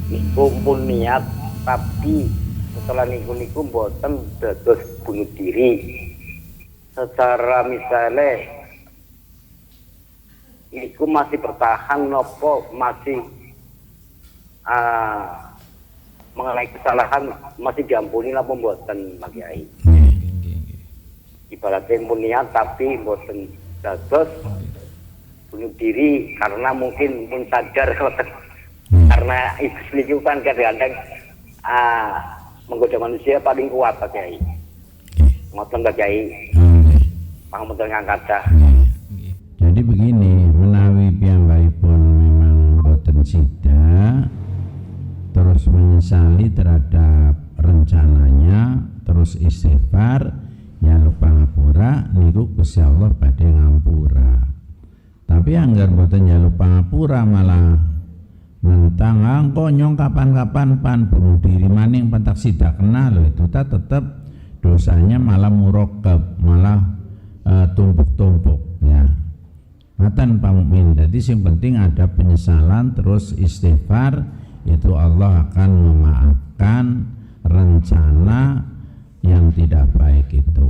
Niku pun niat tapi setelah niku mboten dados bunuh diri. Secara misalnya niku masih bertahan nopo masih mengenai kesalahan masih diampuni lah mboten Pak Kiai. Ibaratnya pun niat tapi mboten dados bunuh diri karena mungkin pun sadar karena iblis niku kan kadang-kadang menggoda manusia paling kuat Pak Kiai. Ngoten Pak Kiai. Pangapunten ingkang kathah. Jadi begini, menawi piyambakipun memang boten sida terus menyesali terhadap rencananya terus istighfar nyaluk pangapura niku Gusti Allah badhe ngampura. Tapi anggar boten nyaluk pangapura malah nentang angko nyong kapan-kapan pan bunuh diri maning pentak sida kena lho itu tetap dosanya malah murokab malah tumpuk-tumpuk ya. Matan Pak Mukmin. Jadi yang penting ada penyesalan terus istighfar itu Allah akan memaafkan rencana yang tidak baik itu.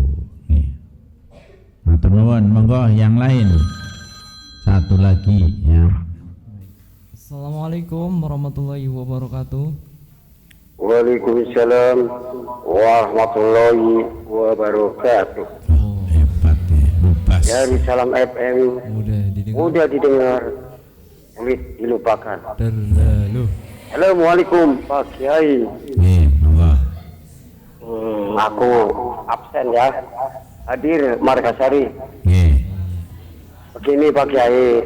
Matur nuwun, monggo yang lain. Satu lagi ya. Assalamualaikum warahmatullahi wabarakatuh. Waalaikumsalam warahmatullahi wabarakatuh. Oh, hebat ya, lupas. Dari Salam FM mudah didengar, sulit dilupakan. Terlalu. Assalamualaikum Pak Kiai. Monggo. Aku absen ya. Hadir Margasari. Begini Pak Kiai,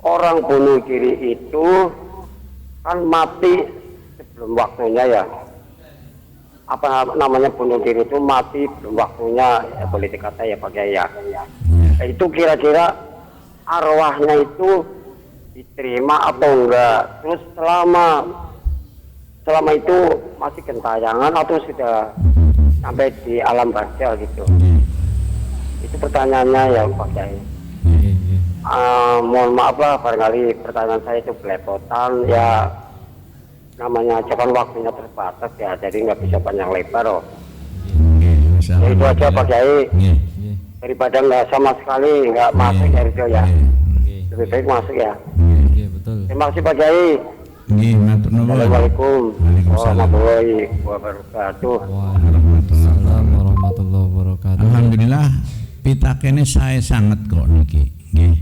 orang bunuh diri itu kan mati sebelum waktunya ya. Apa namanya bunuh diri itu mati belum waktunya ya, boleh dikata ya Pak Kiai ya. Itu kira-kira arwahnya itu diterima atau enggak? Terus selama itu masih gentayangan atau sudah sampai di alam barzah gitu? Itu pertanyaannya ya Pak Kiai. Mohon maaf lah barangkali pertanyaan saya itu belepotan ya, namanya aja kan waktunya terbatas ya, jadi nggak bisa panjang lebar loh. Ya, itu aja Pak Kiai. Daripada nggak sama sekali nggak masuk ya itu ya. Lebih baik masuk ya. Betul. Terima kasih Pak Kiai. Matur nuwun. Assalamualaikum Waalaikumsalam warahmatullahi wabarakatuh. Waalaikumsalam warahmatullahi wabarakatuh. Alhamdulillah pitakene saya sangat kok niki. Nggih.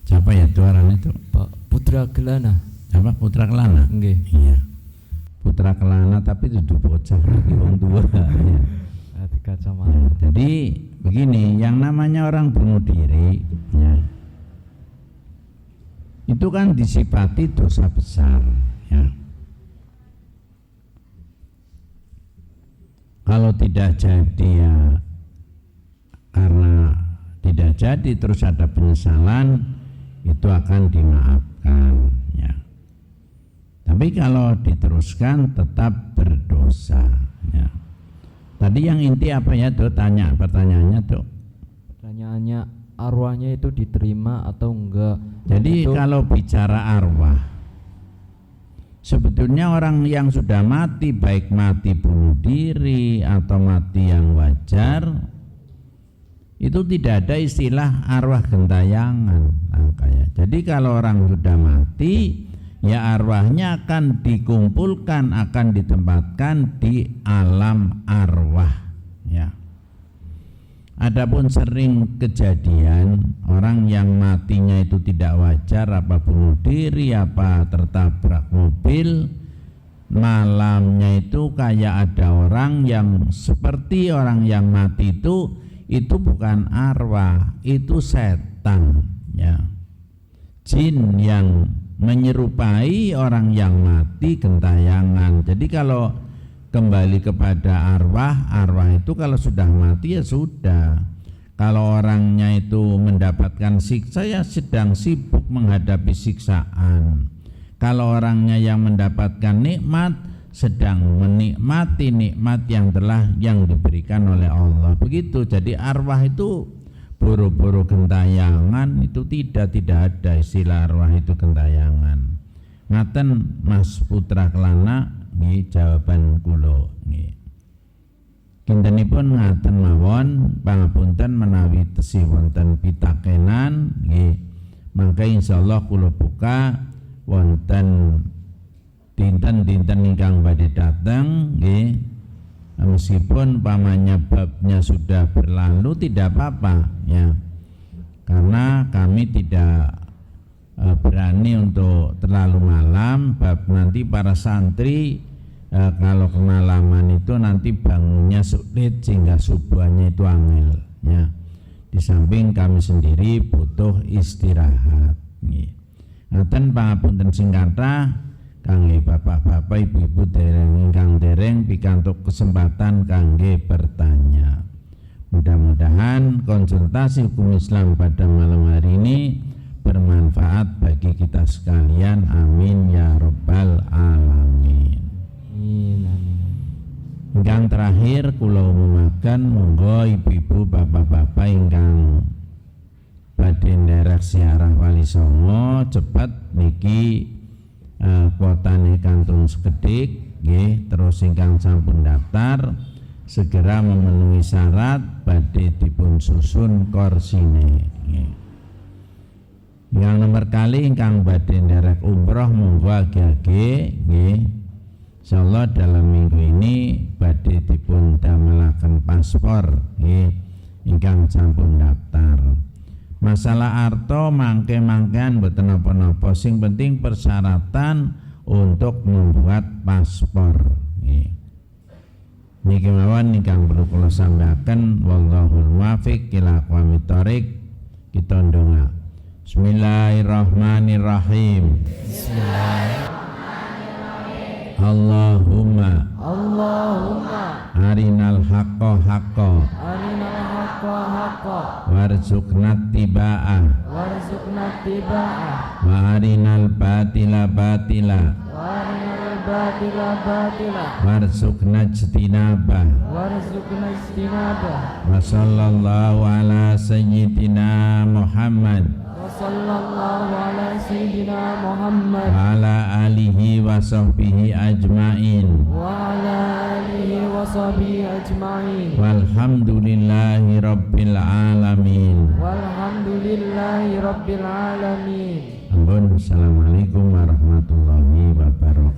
Siapa ya tuaran itu? Pak Putra Kelana. Apa Putra Kelana? Nggih. Iya. Putra Kelana tapi itu bocah lagi wong tua. Ya. Kacamata. Jadi begini, yang namanya orang bunuh diri ya, itu kan disifati dosa besar ya. Kalau tidak jadi ya karena tidak jadi terus ada penyesalan, itu akan dimaafkan ya. Tapi kalau diteruskan tetap berdosa ya. Tadi yang inti apa ya tuh, pertanyaannya tuh? Pertanyaannya arwahnya itu diterima atau enggak? Jadi itu, kalau bicara arwah, sebetulnya orang yang sudah mati, baik mati bunuh diri atau mati yang wajar, itu tidak ada istilah arwah gentayangan. Jadi kalau orang sudah mati, ya arwahnya akan dikumpulkan, akan ditempatkan di alam arwah ya. Adapun sering kejadian orang yang matinya itu tidak wajar, apa bunuh diri, apa tertabrak mobil, malamnya itu kayak ada orang yang seperti orang yang mati itu bukan arwah, itu setan ya, jin yang menyerupai orang yang mati gentayangan. Jadi kalau kembali kepada arwah itu kalau sudah mati ya sudah. Kalau orangnya itu mendapatkan siksa ya sedang sibuk menghadapi siksaan. Kalau orangnya yang mendapatkan nikmat sedang menikmati nikmat yang diberikan oleh Allah. Begitu. Jadi arwah itu boro-boro gentayangan itu tidak ada istilah arwah itu gentayangan. Ngaten Mas Putra Kelana nggih jawaban kula nggih. Kintenipun ngaten mawon, pangapunten menawi tesih wonten pitakenan nggih. Mangke insyaallah kula buka wonten dinten-dinten ingkang badhe dateng nggih. Meskipun pamannya babnya sudah berlalu tidak apa-apa ya, karena kami tidak berani untuk terlalu malam, bab nanti para santri kalau kemalaman itu nanti bangunnya sulit sehingga subuhannya itu angel ya. Di samping kami sendiri butuh istirahat nggih. Ngaten pangapunten sing kathah kangge bapak-bapak, ibu-ibu dereng ingkang dereng pikantuk kesempatan kangge bertanya. Mudah-mudahan konsultasi hukum Islam pada malam hari ini bermanfaat bagi kita sekalian. Amin ya rabbal alamin. Ingkang terakhir kula umumaken monggo ibu-ibu bapak-bapak ingkang badhe nderek siarah Wali Songo cepet niki kuotane kantung sekedhik nggih, terus ingkang sampun daftar segera memenuhi syarat badhe dipun susun korsine nggih. Yang nomor kali ingkang badhe nderek umroh monggo agi-agi nggih. Insyaallah dalam minggu ini badhe dipun damelaken paspor nggih ingkang sampun daftar. Masalah arto mangke-mangkean mboten napa-napa, sing penting persyaratan untuk membuat paspor nggih. Niki mawon ingkang perlu kula sampaikan, wallahul muwaffiq ila aqwamit thoriq. Kita ndonga. Bismillahirrahmanirrahim. Allahumma arinal haqqa haqqa warzuqna tiba'ah wa arinal batila batila warzuqna ijtinabah wa sallallahu ala sayyidina Muhammad wa ala alihi wa sahbihi ajmain walhamdulillahi rabbil alamin. Ampun. Assalamualaikum warahmatullahi wabarakatuh.